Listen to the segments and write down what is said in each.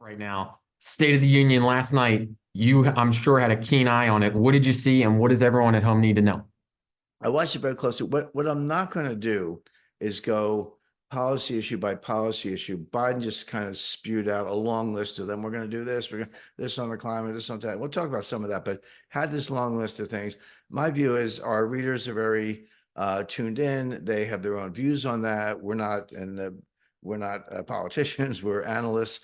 right now. State of the Union last night. You, I'm sure, had a keen eye on it. What did you see, and what does everyone at home need to know? I watched it very closely. What I'm not going to do is go policy issue by policy issue. Biden just kind of spewed out a long list of them. We're going to do this. We're going to this on the climate, this on that. We'll talk about some of that, but had this long list of things. My view is our readers are very tuned in. They have their own views on that. We're not politicians. We're analysts.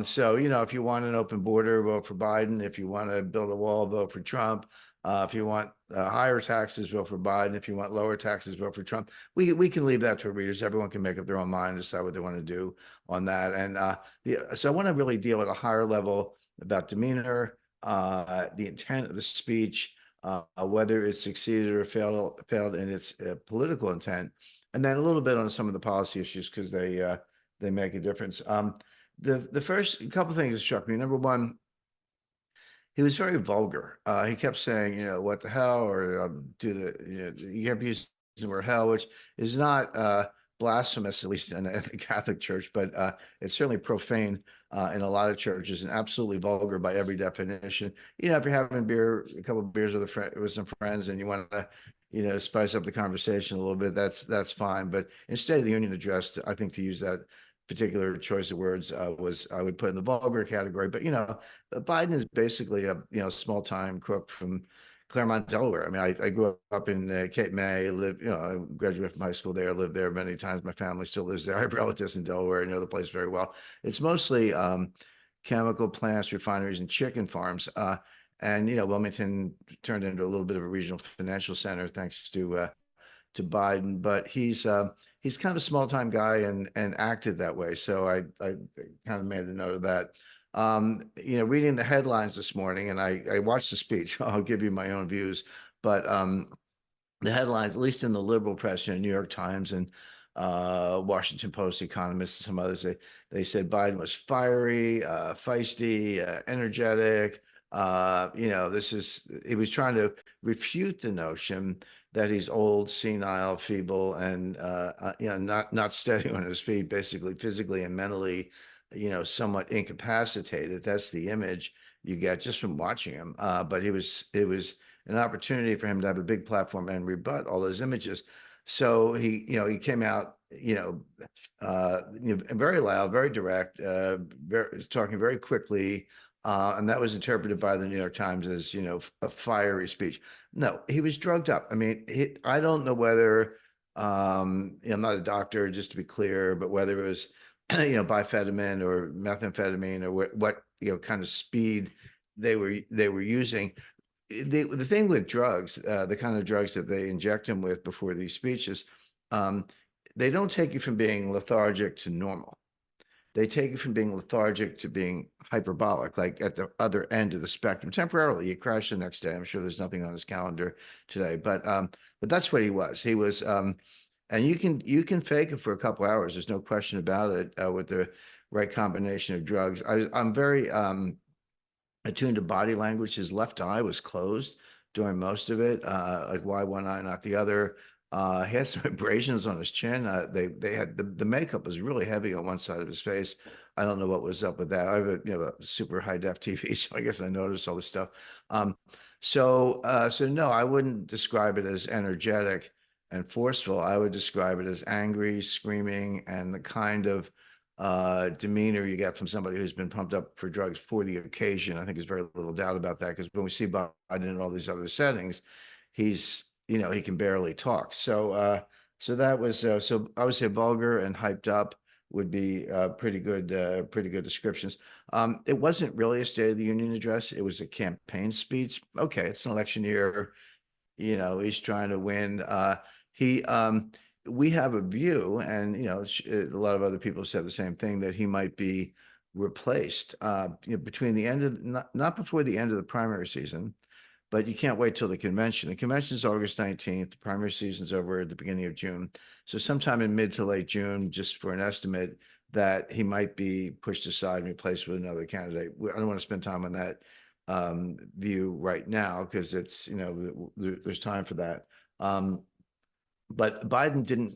So if you want an open border, vote for Biden. If you want to build a wall, vote for Trump. If you want higher taxes, vote for Biden. If you want lower taxes, vote for Trump. We can leave that to our readers. Everyone can make up their own mind, decide what they want to do on that. And so I want to really deal at a higher level about demeanor, the intent of the speech, whether it succeeded or failed in its political intent, and then a little bit on some of the policy issues because they make a difference. The first couple of things that struck me. Number one, he was very vulgar. He kept saying, what the hell, or he kept using the word hell, which is not blasphemous, at least in the Catholic Church, but it's certainly profane in a lot of churches and absolutely vulgar by every definition. If you're having a couple of beers with some friends, and you want to, spice up the conversation a little bit, that's fine. But instead of the Union address, I think to use that particular choice of words was I would put in the vulgar category. But Biden is basically a small time crook from Claremont, Delaware. I mean, I grew up in Cape May. Lived, I graduated from high school there. Lived there many times. My family still lives there. I have relatives in Delaware. I know the place very well. It's mostly chemical plants, refineries, and chicken farms. And Wilmington turned into a little bit of a regional financial center thanks to Biden, but he's kind of a small time guy and acted that way. So I kind of made a note of that. Reading the headlines this morning, and I watched the speech. I'll give you my own views, but the headlines, at least in the liberal press, New York Times and Washington Post, Economist, and some others, they said Biden was fiery, feisty, energetic. He was trying to refute the notion that he's old, senile, feeble, and not steady on his feet, basically physically and mentally, somewhat incapacitated. That's the image you get just from watching him. But it was an opportunity for him to have a big platform and rebut all those images. So he came out, very loud, very direct, talking very quickly. And that was interpreted by the New York Times as, a fiery speech. No, he was drugged up. I mean, I don't know whether, I'm not a doctor, just to be clear, but whether it was, bifetamine or methamphetamine or what kind of speed they were using. The thing with drugs, the kind of drugs that they inject him with before these speeches, they don't take you from being lethargic to normal. They take you from being lethargic to being hyperbolic, like at the other end of the spectrum. Temporarily, you crash the next day. I'm sure there's nothing on his calendar today, but that's what he was. He was, and you can fake it for a couple hours. There's no question about it with the right combination of drugs. I'm very attuned to body language. His left eye was closed during most of it. Like why one eye, not the other? He had some abrasions on his chin. They had the makeup was really heavy on one side of his face. I don't know what was up with that. I have a super high def TV, so I guess I noticed all this stuff. So no, I wouldn't describe it as energetic and forceful. I would describe it as angry, screaming, and the kind of demeanor you get from somebody who's been pumped up for drugs for the occasion. I think there's very little doubt about that because when we see Biden in all these other settings, he's he can barely talk. So that was so I would say vulgar and hyped up would be pretty good descriptions. It wasn't really a State of the Union address. It was a campaign speech. Okay, it's an election year. He's trying to win. He We have a view, and a lot of other people said the same thing, that he might be replaced between the end of not before the end of the primary season, but you can't wait till the convention. The convention is August 19th. The primary season's over at the beginning of June. So sometime in mid to late June, just for an estimate, that he might be pushed aside and replaced with another candidate. I don't want to spend time on that view right now because it's, there's time for that. But Biden didn't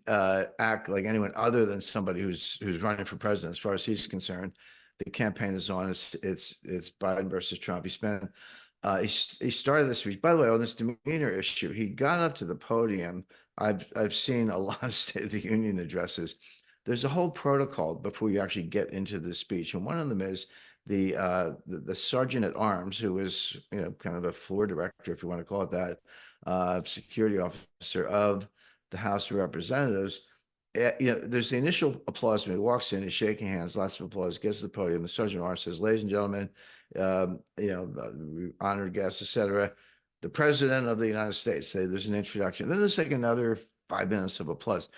act like anyone other than somebody who's running for president, as far as he's concerned. The campaign is on. It's Biden versus Trump. He started this speech. By the way, on this demeanor issue, he got up to the podium. I've seen a lot of State of the Union addresses. There's a whole protocol before you actually get into the speech, and one of them is the sergeant at arms, who is, kind of a floor director, if you want to call it that, security officer of the House of Representatives. There's the initial applause when he walks in, he's shaking hands, lots of applause, gets to the podium. The sergeant at arms says, "Ladies and gentlemen, honored guests, etc. The President of the United States." There's an introduction. Then there's like another 5 minutes of applause.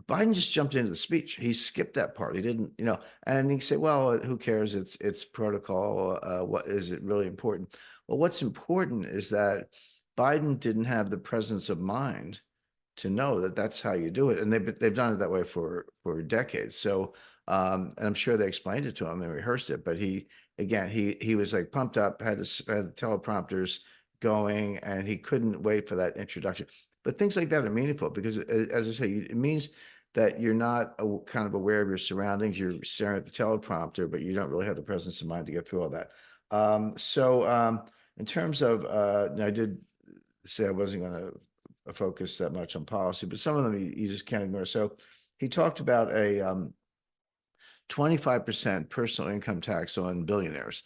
Biden just jumped into the speech. He skipped that part. He didn't, and he said, "Well, who cares? It's protocol. What is it really important?" Well, what's important is that Biden didn't have the presence of mind to know that that's how you do it, and they've done it that way for decades. So, and I'm sure they explained it to him and rehearsed it, but he was like pumped up, had teleprompters going, and he couldn't wait for that introduction. But things like that are meaningful because, as I say, it means that you're not kind of aware of your surroundings. You're staring at the teleprompter, but you don't really have the presence of mind to get through all that. In terms of, I did say I wasn't going to focus that much on policy, but some of them you just can't ignore. So he talked about a 25% personal income tax on billionaires.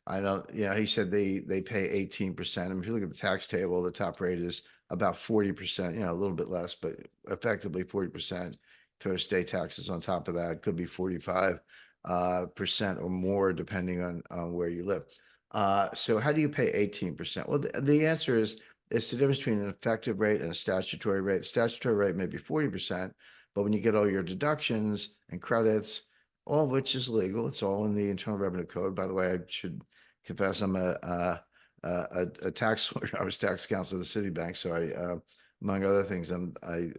I don't, he said they pay 18%. I mean, if you look at the tax table, the top rate is about 40%, a little bit less, but effectively 40%. Throw state taxes on top of that, could be 45% or more, depending on where you live. So how do you pay 18%? Well, the answer is it's the difference between an effective rate and a statutory rate. The statutory rate may be 40%, but when you get all your deductions and credits, all of which is legal, it's all in the Internal Revenue Code. By the way, I should confess I'm a tax lawyer. I was tax counsel at the Citibank, so among other things, I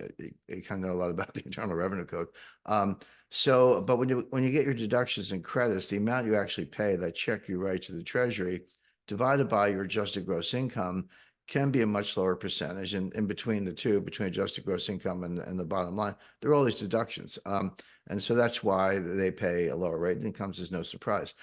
kind of know a lot about the Internal Revenue Code. But when you get your deductions and credits, the amount you actually pay, that check you write to the Treasury, divided by your adjusted gross income, can be a much lower percentage. And in between the two, between adjusted gross income and the bottom line, there are all these deductions. And so that's why they pay a lower rate, and it comes as no surprise.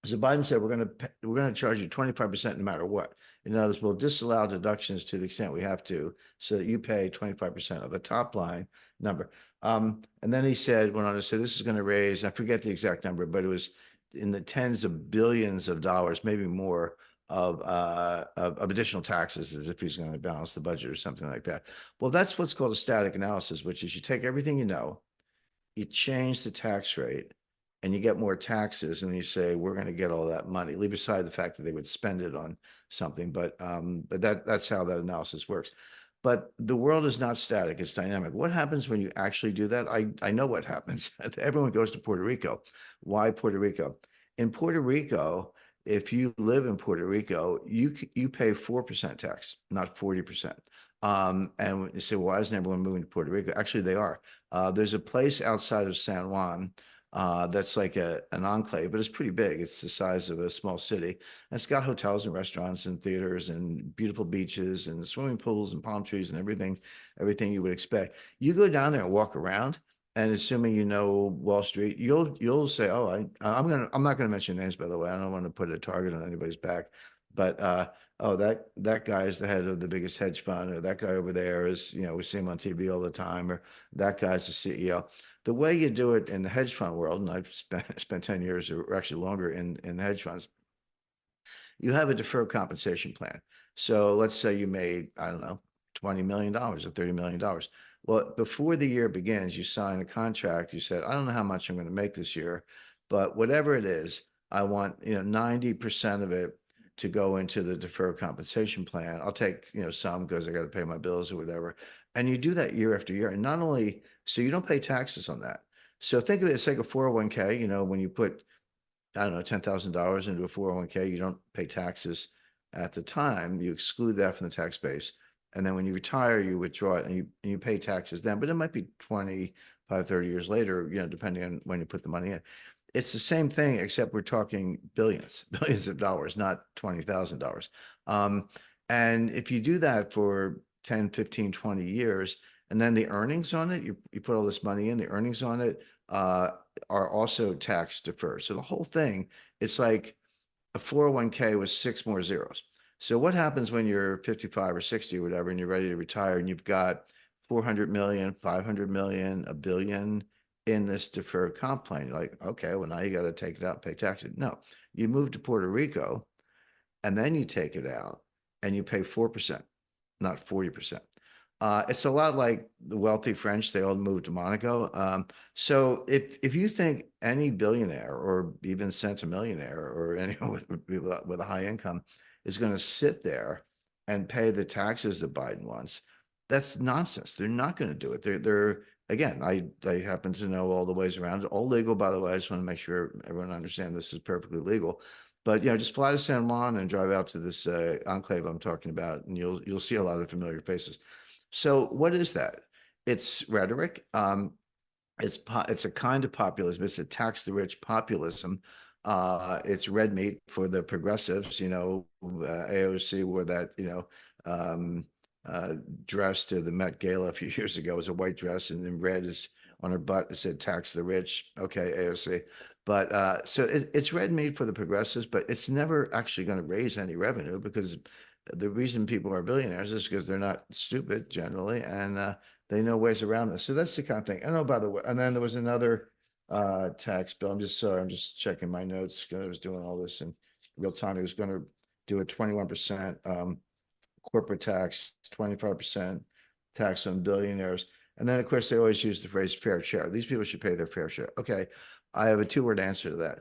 So Biden said, we're going to charge you 25% no matter what. In other words, we'll disallow deductions to the extent we have to, so that you pay 25% of the top line number. And then he went on to say, this is going to raise, I forget the exact number, but it was in the tens of billions of dollars, maybe more, of additional taxes, as if he's going to balance the budget or something like that. Well, that's what's called a static analysis, which is you take everything you change the tax rate, and you get more taxes, and you say, we're going to get all that money. Leave aside the fact that they would spend it on something, but that's how that analysis works. But the world is not static, it's dynamic. What happens when you actually do that? I know what happens. Everyone goes to Puerto Rico. Why Puerto Rico? In Puerto Rico, if you live in Puerto Rico, you pay 4% tax, not 40%. And you say, why isn't everyone moving to Puerto Rico? Actually, they are. There's a place outside of San Juan that's like an enclave, but it's pretty big. It's the size of a small city. And it's got hotels and restaurants and theaters and beautiful beaches and swimming pools and palm trees and everything you would expect. You go down there and walk around, and assuming you know Wall Street, you'll say, "Oh, I'm not gonna mention names, by the way. I don't want to put a target on anybody's back, but oh, that guy is the head of the biggest hedge fund, or that guy over there is, we see him on TV all the time, or that guy's the CEO." The way you do it in the hedge fund world, and I've spent 10 years or actually longer in hedge funds, you have a deferred compensation plan. So let's say you made, I don't know, $20 million or $30 million. Well, before the year begins, you sign a contract. You said, I don't know how much I'm going to make this year, but whatever it is, I want, 90% of it to go into the deferred compensation plan. I'll take, some because I got to pay my bills or whatever. And you do that year after year. And not only, so you don't pay taxes on that. So think of it as like a 401k, when you put, I don't know, $10,000 into a 401k, you don't pay taxes at the time. You exclude that from the tax base. And then when you retire, you withdraw it, and you pay taxes then, but it might be 25, 30 years later, depending on when you put the money in. It's the same thing, except we're talking billions of dollars, not $20,000. And if you do that for 10, 15, 20 years, and then the earnings on it, you put all this money in, the earnings on it, are also tax deferred. So the whole thing, it's like a 401k with six more zeros. So what happens when you're 55 or 60 or whatever, and you're ready to retire and you've got 400 million, 500 million, a billion in this deferred comp plan? You're like, okay, well, now you got to take it out and pay taxes. No, you move to Puerto Rico and then you take it out and you pay 4%, not 40%. It's a lot like the wealthy French, they all moved to Monaco. So if you think any billionaire or even centimillionaire or anyone with a high income is going to sit there and pay the taxes that Biden wants, that's nonsense. They're not going to do it. They're again, I happen to know all the ways around it, all legal, by the way. I just want to make sure everyone understands this is perfectly legal. But just fly to San Juan and drive out to this enclave I'm talking about, and you'll see a lot of familiar faces. So what is that? It's rhetoric. It's a kind of populism. It's a tax the rich populism. It's red meat for the progressives. AOC wore that um, dress to the Met Gala a few years ago. It was a white dress, and in red is on her butt. It said "tax the rich." Okay, AOC. But so it's red meat for the progressives, but it's never actually going to raise any revenue because the reason people are billionaires is because they're not stupid generally, and they know ways around this. So that's the kind of thing. And oh, by the way, and then there was another tax bill. I'm just sorry, I'm just checking my notes because I was doing all this in real time. He was going to do a 21% corporate tax, 25% tax on billionaires. And then, of course, they always use the phrase fair share. These people should pay their fair share. Okay, I have a two-word answer to that.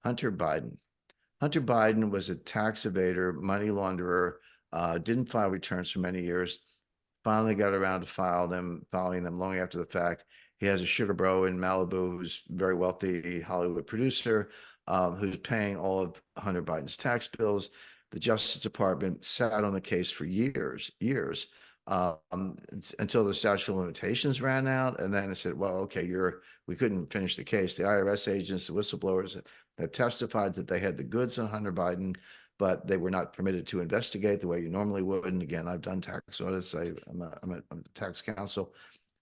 Hunter Biden. Hunter Biden was a tax evader, money launderer, didn't file returns for many years, finally got around to filing them long after the fact. He has a sugar bro in Malibu who's a very wealthy Hollywood producer, who's paying all of Hunter Biden's tax bills. The Justice Department sat on the case for years, until the statute of limitations ran out. And then they said, well, okay, we couldn't finish the case. The IRS agents, the whistleblowers have testified that they had the goods on Hunter Biden, but they were not permitted to investigate the way you normally would. And again, I've done tax audits. I'm a tax counsel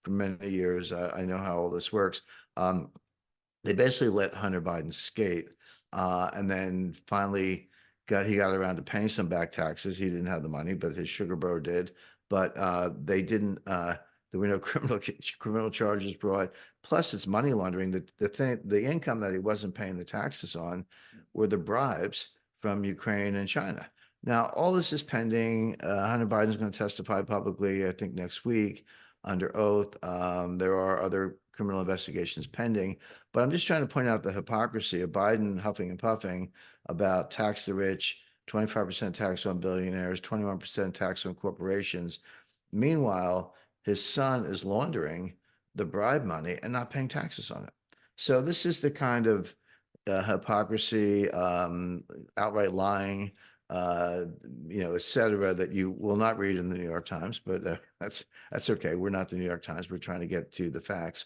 for many years. I know how all this works. They basically let Hunter Biden skate, and then finally he got around to paying some back taxes. He didn't have the money, but his sugar bro did. But they didn't. There were no criminal charges brought. Plus, it's money laundering. The income that he wasn't paying the taxes on were the bribes from Ukraine and China. Now, all this is pending. Hunter Biden's going to testify publicly, I think, next week under oath. There are other criminal investigations pending, but I'm just trying to point out the hypocrisy of Biden huffing and puffing about tax the rich, 25% tax on billionaires, 21% tax on corporations. Meanwhile, his son is laundering the bribe money and not paying taxes on it. So this is the kind of hypocrisy, outright lying, et cetera, that you will not read in the New York Times, but that's okay. We're not the New York Times. We're trying to get to the facts.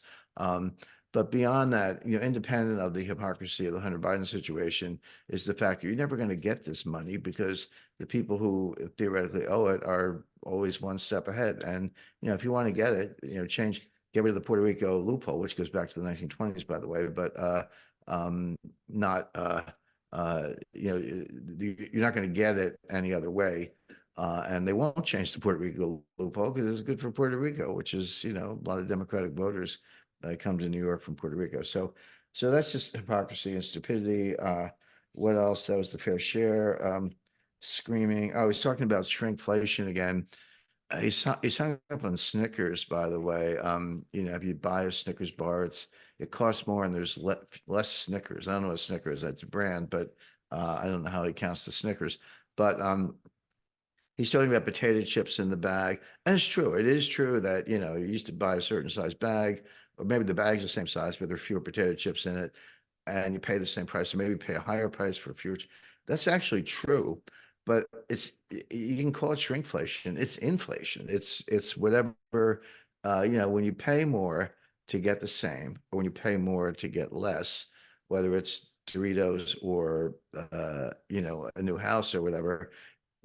But beyond that, independent of the hypocrisy of the Hunter Biden situation, is the fact that you're never going to get this money because the people who theoretically owe it are always one step ahead. And if you want to get it, get rid of the Puerto Rico loophole, which goes back to the 1920s, by the way, but not you're not going to get it any other way. And they won't change the Puerto Rico loophole because it's good for Puerto Rico, which is, a lot of Democratic voters come to New York from Puerto Rico. So that's just hypocrisy and stupidity. What else? That was the fair share. Screaming. I was talking about shrinkflation again. He's hung up on Snickers, by the way. If you buy a Snickers bar, it costs more and there's less Snickers. I don't know what Snickers, that's a brand, but I don't know how he counts the Snickers. But he's talking about potato chips in the bag. And it's true. It is true that, you used to buy a certain size bag, or maybe the bag's the same size, but there are fewer potato chips in it, and you pay the same price, or maybe pay a higher price for fewer. That's actually true, but you can call it shrinkflation. It's inflation. It's whatever, when you pay more to get the same, or when you pay more to get less, whether it's Doritos or, a new house or whatever,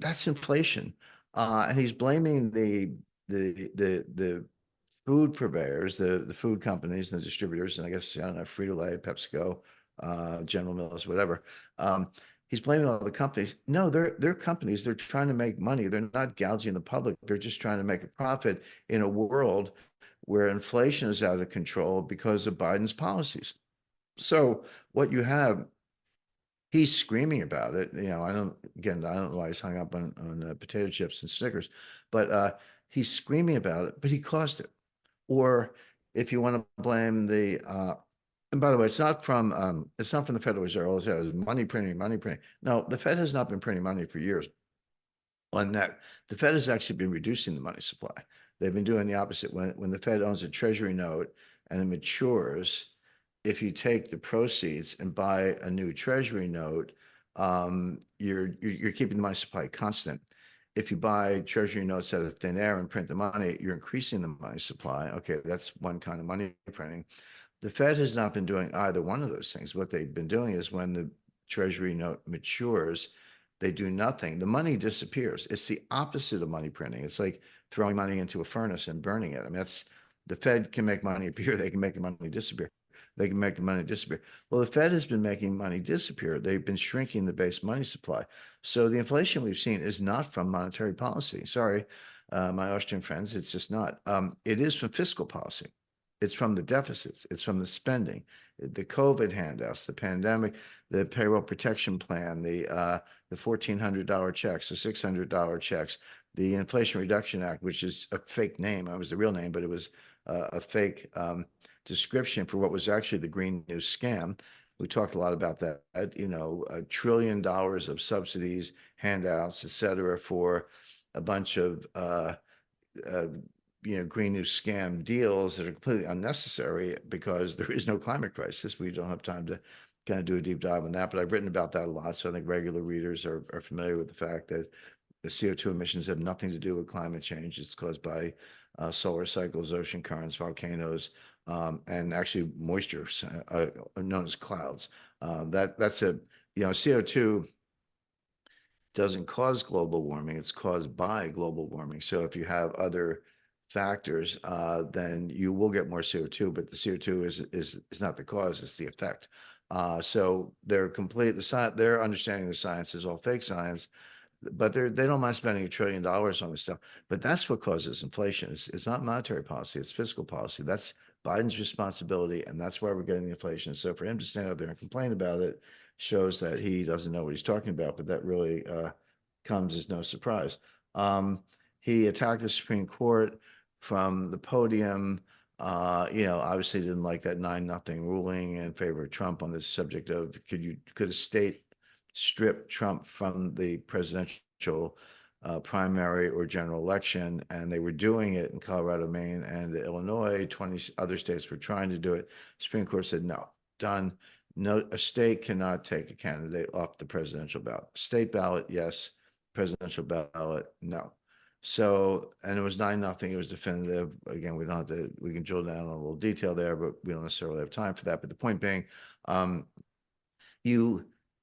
that's inflation. And he's blaming the food purveyors, the food companies and the distributors, and I guess, I don't know, Frito-Lay, PepsiCo, General Mills, whatever. He's blaming all the companies. No, they're companies. They're trying to make money. They're not gouging the public. They're just trying to make a profit in a world where inflation is out of control because of Biden's policies. So what you have, he's screaming about it. I don't know why he's hung up on potato chips and Snickers, but he's screaming about it, but he caused it. Or if you want to blame and by the way, it's not from the Federal Reserve. All it says is money printing, money printing. No, the Fed has not been printing money for years. On that, the Fed has actually been reducing the money supply. They've been doing the opposite. When the Fed owns a treasury note and it matures, if you take the proceeds and buy a new treasury note, you're keeping the money supply constant. If you buy treasury notes out of thin air and print the money, you're increasing the money supply. Okay, that's one kind of money printing. The Fed has not been doing either one of those things. What they've been doing is when the treasury note matures, they do nothing. The money disappears. It's the opposite of money printing. It's like throwing money into a furnace and burning it. I mean, that's the Fed can make money appear. They can make the money disappear. They can make the money disappear. Well, the Fed has been making money disappear. They've been shrinking the base money supply. So the inflation we've seen is not from monetary policy. Sorry, my Austrian friends, it's just not. It is from fiscal policy. It's from the deficits. It's from the spending, the COVID handouts, the pandemic, the payroll protection plan, the $1,400 checks, the $600 checks, the Inflation Reduction Act, which is a fake name. It was the real name, but it was a fake description for what was actually the Green New Scam. We talked a lot about that, $1 trillion of subsidies, handouts, et cetera, for a bunch of Green New Scam deals that are completely unnecessary because there is no climate crisis. We don't have time to kind of do a deep dive on that, but I've written about that a lot. So I think regular readers are familiar with the fact that the CO2 emissions have nothing to do with climate change. It's caused by solar cycles, ocean currents, volcanoes, and actually moisture known as clouds. That's CO2 doesn't cause global warming. It's caused by global warming. So if you have other factors, then you will get more CO2, but the CO2 is not the cause, it's the effect. So they're understanding the science is all fake science, but they don't mind spending $1 trillion on this stuff. But that's what causes inflation. It's not monetary policy, it's fiscal policy. That's Biden's responsibility, and that's why we're getting the inflation. So for him to stand out there and complain about it shows that he doesn't know what he's talking about, but that really comes as no surprise. He attacked the Supreme Court from the podium. Obviously didn't like that 9-0 ruling in favor of Trump on the subject of could a state strip Trump from the presidential primary or general election, and they were doing it in Colorado, Maine, and Illinois. 20 other states were trying to do it. Supreme Court said no, done. No, a state cannot take a candidate off the presidential ballot. State ballot, yes. Presidential ballot, no. So, and it was 9-0. It was definitive. Again, we can drill down on a little detail there, but we don't necessarily have time for that. But the point being,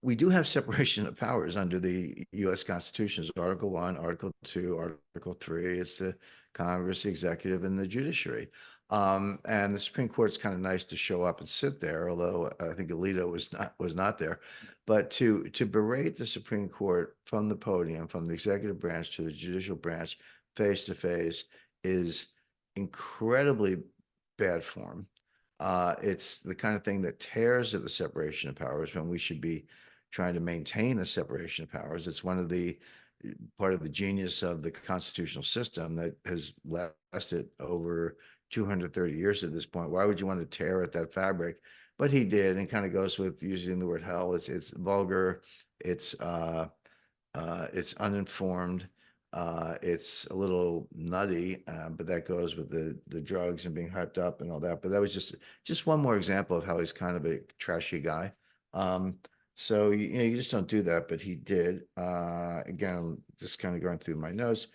we do have separation of powers under the U.S. Constitution. It's Article 1, Article 2, Article 3. It's the Congress, the executive, and the judiciary. And the Supreme Court's kind of nice to show up and sit there, although I think Alito was not there. But to berate the Supreme Court from the podium, from the executive branch to the judicial branch, face to face, is incredibly bad form. It's the kind of thing that tears at the separation of powers when we should be trying to maintain the separation of powers. It's part of the genius of the constitutional system that has lasted over 230 years at this point. Why would you want to tear at that fabric? But he did, and kind of goes with using the word hell. It's vulgar. It's uninformed. It's a little nutty, but that goes with the drugs and being hyped up and all that. But that was just one more example of how he's kind of a trashy guy. So you just don't do that, but he did. Again, just kind of going through my notes.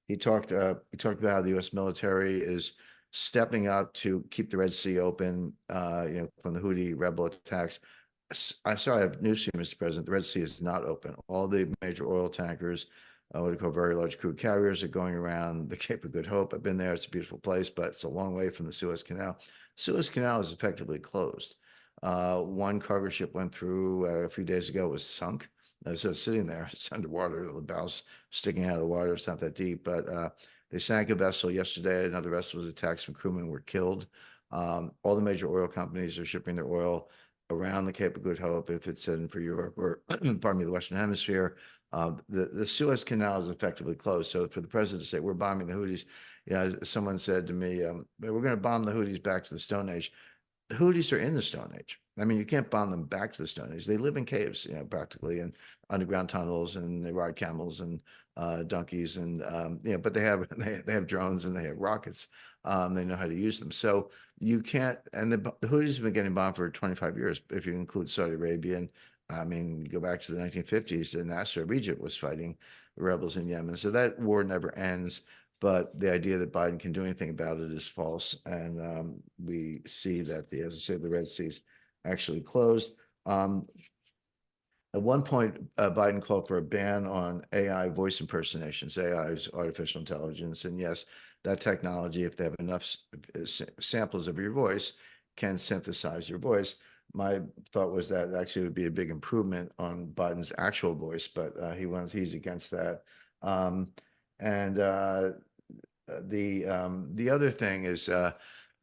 He talked about how the U.S. military is stepping up to keep the Red Sea open, from the Houthi rebel attacks. I have news for you, Mr. President. The Red Sea is not open. All the major oil tankers what do you call very large crude carriers are going around the Cape of Good Hope. I've been there. It's a beautiful place, but it's a long way from the Suez Canal. Suez Canal is effectively closed. One cargo ship went through a few days ago, was sunk. So it's sitting there, it's underwater, the bow's sticking out of the water. It's not that deep, but they sank a vessel yesterday. Another vessel was attacked. Some crewmen were killed. All the major oil companies are shipping their oil around the Cape of Good Hope if it's heading for Europe or, pardon me, the Western Hemisphere. The Suez Canal is effectively closed. So for the president to say, we're bombing the Houthis, someone said to me, we're going to bomb the Houthis back to the Stone Age. The Houthis are in the Stone Age. I mean, you can't bomb them back to the Stone Age. They live in caves, practically, and underground tunnels, and they ride camels and donkeys, and but they have they have drones and they have rockets. They know how to use them. So you can't. And the Houthis have been getting bombed for 25 years, if you include Saudi Arabia. And I mean, go back to the 1950s, and Nasser of Egypt was fighting the rebels in Yemen. So that war never ends. But the idea that Biden can do anything about it is false. And we see that, as I said, the Red Sea's actually closed. At one point, Biden called for a ban on AI voice impersonations. AI is artificial intelligence. And yes, that technology, if they have enough samples of your voice, can synthesize your voice. My thought was that actually would be a big improvement on Biden's actual voice, but he's against that. And the other thing is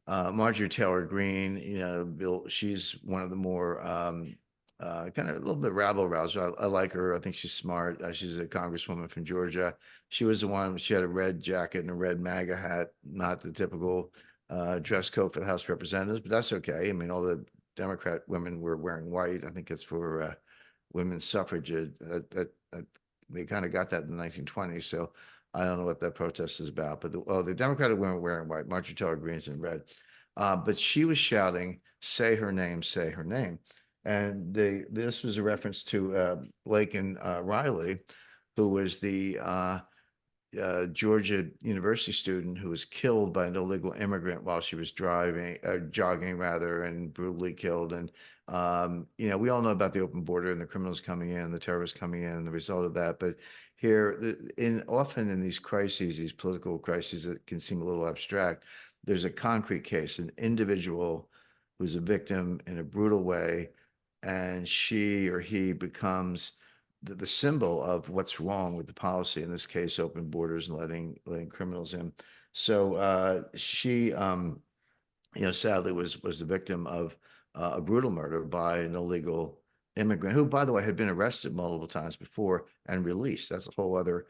Marjorie Taylor Greene. She's one of the more kind of a little bit rabble rouser. I like her. I think she's smart. She's a congresswoman from Georgia. She was the one. She had a red jacket and a red MAGA hat, not the typical dress code for the House of Representatives, but that's okay. I mean, all the Democrat women were wearing white. I think it's for women's suffrage. They kind of got that in the 1920s. So I don't know what that protest is about, but the Democratic women were wearing white. Marjorie Taylor Greene's in red. But she was shouting, say her name, say her name. And this was a reference to Laken Riley, who was the Georgia University student who was killed by an illegal immigrant while she was jogging rather, and brutally killed. And we all know about the open border and the criminals coming in, the terrorists coming in, and the result of that. But here, often in these crises, these political crises that can seem a little abstract, there's a concrete case, an individual who's a victim in a brutal way, and she or he becomes the symbol of what's wrong with the policy, in this case, open borders and letting criminals in. So she, sadly was the victim of a brutal murder by an illegal immigrant who, by the way, had been arrested multiple times before and released. That's a whole other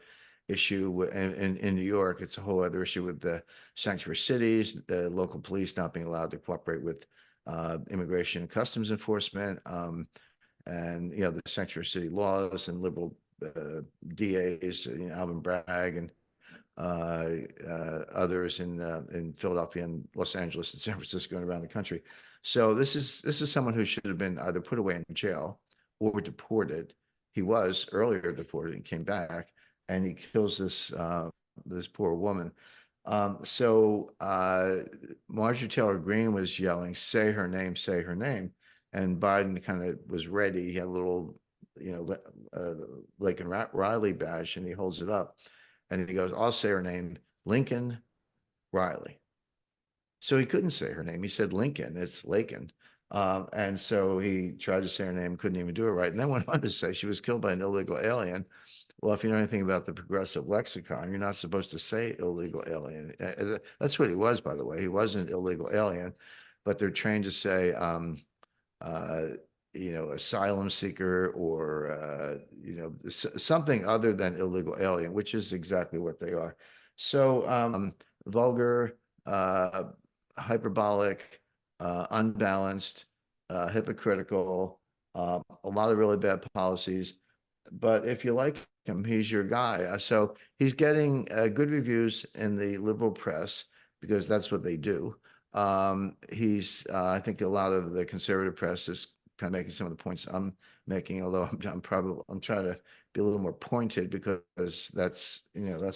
issue in New York. It's a whole other issue with the sanctuary cities, the local police not being allowed to cooperate with immigration and customs enforcement. And the sanctuary city laws and liberal DAs, Alvin Bragg and others in Philadelphia and Los Angeles and San Francisco and around the country. So this is someone who should have been either put away in jail or deported. He was earlier deported and came back, and he kills this poor woman. Marjorie Taylor Greene was yelling, say her name, say her name. And Biden kind of was ready. He had a little, Lincoln Riley badge, and he holds it up. And he goes, I'll say her name, Lincoln Riley. So he couldn't say her name. He said Lincoln, it's Laken. And so he tried to say her name, couldn't even do it right. And then went on to say she was killed by an illegal alien. Well, if you know anything about the progressive lexicon, you're not supposed to say illegal alien. That's what he was, by the way. He wasn't an illegal alien, but they're trained to say, asylum seeker or, something other than illegal alien, which is exactly what they are. So vulgar, hyperbolic, unbalanced, hypocritical, a lot of really bad policies. But if you like him, he's your guy. So he's getting good reviews in the liberal press because that's what they do. I think a lot of the conservative press is kind of making some of the points I'm making, although I'm trying to be a little more pointed because that's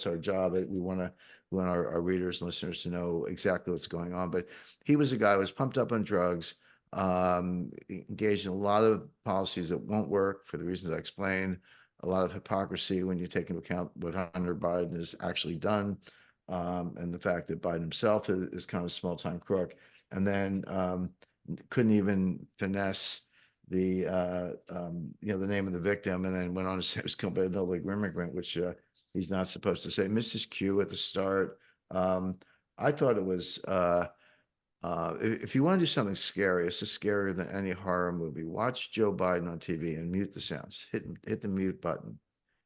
our job. We want our readers and listeners to know exactly what's going on. But he was a guy who was pumped up on drugs, engaged in a lot of policies that won't work for the reasons I explained. a lot of hypocrisy when you take into account what Hunter Biden has actually done, and the fact that Biden himself is kind of a small-time crook, and then couldn't even finesse the name of the victim, and then went on to say it was killed by an illegal immigrant, which he's not supposed to say. Mrs. Q at the start. I thought it was if you want to do something scary, it's just scarier than any horror movie. Watch Joe Biden on TV and mute the sounds. Hit the mute button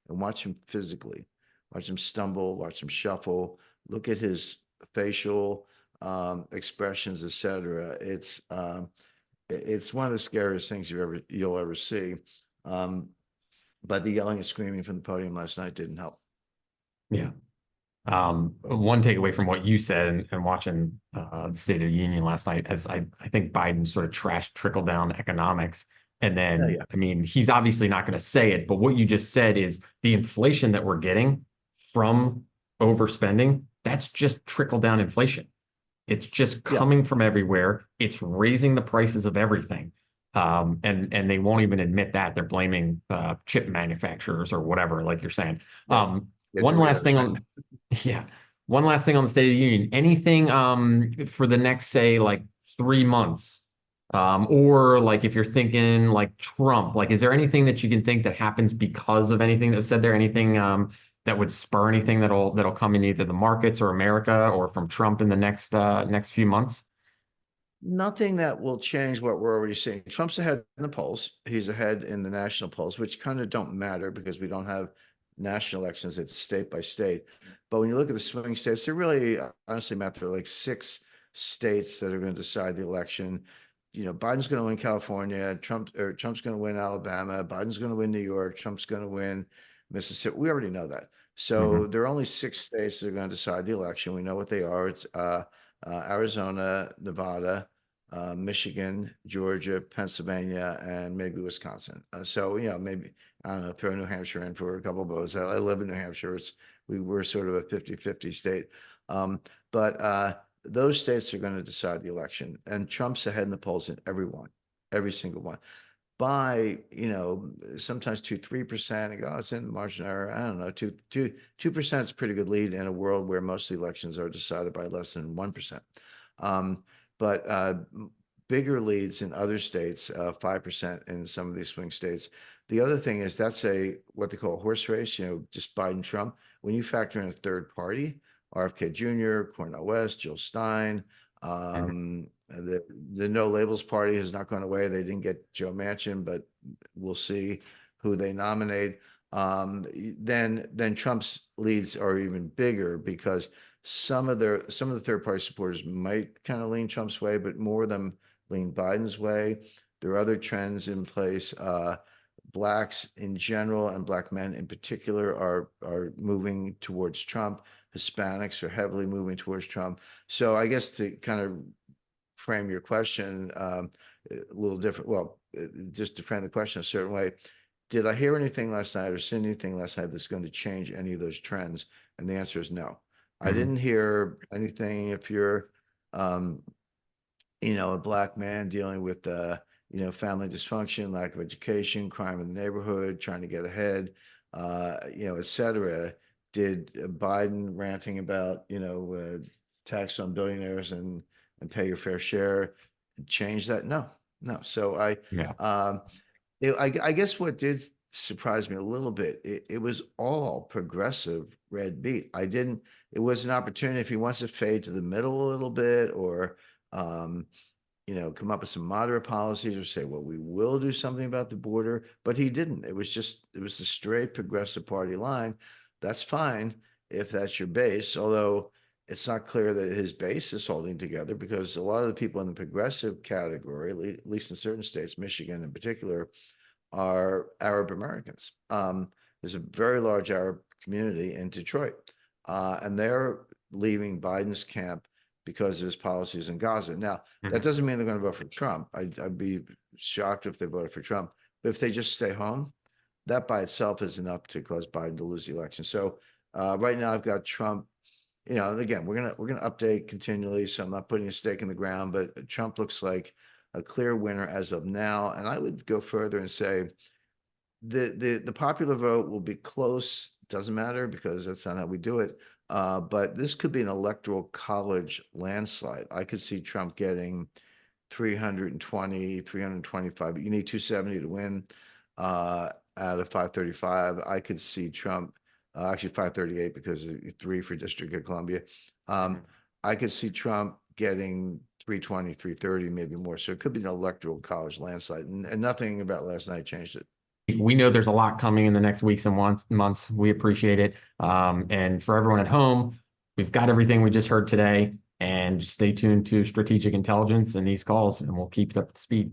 and watch him physically. Watch him stumble, watch him shuffle, look at his facial expressions, etc. It's one of the scariest things you'll ever see. But the yelling and screaming from the podium last night didn't help. Yeah. One takeaway from what you said and watching the State of the Union last night, as I think Biden sort of trashed trickle down economics. And Yeah, then, yeah, I mean, he's obviously not going to say it, but what you just said is the inflation that we're getting from overspending, that's just trickle down inflation. It's just yeah, coming from everywhere. It's raising the prices of everything. And they won't even admit that. They're blaming chip manufacturers or whatever, like you're saying. yeah. Yeah, One last Doritos, thing right? on, yeah, one last thing on the State of the Union. Anything for the next, say, like 3 months, or like if you're thinking like Trump, like is there anything that you can think that happens because of anything that was said there? Anything that would spur anything that'll come in either the markets or America or from Trump in the next few months? Nothing that will change what we're already seeing. Trump's ahead in the polls. He's ahead in the national polls, which kind of don't matter because we don't have national elections. It's state by state. But when you look at the swing states, they're really honestly, Matt, there are like 6 states that are going to decide the election. Biden's going to win California. Trump's going to win Alabama. Biden's going to win New York. Trump's going to win Mississippi. We already know that. So Hmm. there are only 6 states that are going to decide the election. We know what they are. It's Arizona, Nevada, Michigan, Georgia, Pennsylvania, and maybe Wisconsin. So, maybe, I don't know, throw New Hampshire in for a couple of those. I live in New Hampshire. We were sort of a 50-50 state. Um, but those states are going to decide the election. And Trump's ahead in the polls in every single one. By, sometimes 2-3%, and go, oh, it's in the margin of error. I don't know, 2% is a pretty good lead in a world where most elections are decided by less than 1%. But bigger leads in other states, 5% in some of these swing states. The other thing is that's what they call a horse race, just Biden, Trump. When you factor in a third party, RFK Jr., Cornel West, Jill Stein, the No Labels Party has not gone away. They didn't get Joe Manchin, but we'll see who they nominate. Then Trump's leads are even bigger because some of the third party supporters might kind of lean Trump's way, but more of them lean Biden's way. There are other trends in place. Blacks in general and black men in particular are moving towards Trump. Hispanics are heavily moving towards Trump. So I guess to kind of frame your question a little different, well, just to frame the question a certain way, did I hear anything last night or see anything last night that's going to change any of those trends? And the answer is no. I Hmm. didn't hear anything. If you're, um, a black man dealing with, family dysfunction, lack of education, crime in the neighborhood, trying to get ahead, et cetera. Did Biden ranting about, tax on billionaires and pay your fair share change that? No, no. So Yeah. um, I guess what did surprise me a little bit, it was all progressive red beat. It was an opportunity if he wants to fade to the middle a little bit or, um, come up with some moderate policies or say, well, we will do something about the border, but he didn't. It was a straight progressive party line. That's fine if that's your base, although it's not clear that his base is holding together because a lot of the people in the progressive category, at least in certain states, Michigan in particular, are Arab Americans. There's a very large Arab community in Detroit, and they're leaving Biden's camp because of his policies in Gaza. Now, that Hmm. doesn't mean they're going to vote for Trump. I'd be shocked if they voted for Trump. But if they just stay home, that by itself is enough to cause Biden to lose the election. So right now, I've got Trump. And again, we're gonna update continually, so I'm not putting a stake in the ground. But Trump looks like a clear winner as of now, and I would go further and say the popular vote will be close. Doesn't matter because that's not how we do it. But this could be an electoral college landslide. I could see Trump getting 320, 325. But you need 270 to win out of 535. I could see Trump actually 538 because of 3 for District of Columbia. Um, I could see Trump getting 320, 330, maybe more. So it could be an electoral college landslide. And nothing about last night changed it. We know there's a lot coming in the next weeks and months. We appreciate it. And for everyone at home, we've got everything we just heard today. And just stay tuned to strategic intelligence and these calls, and we'll keep it up to speed.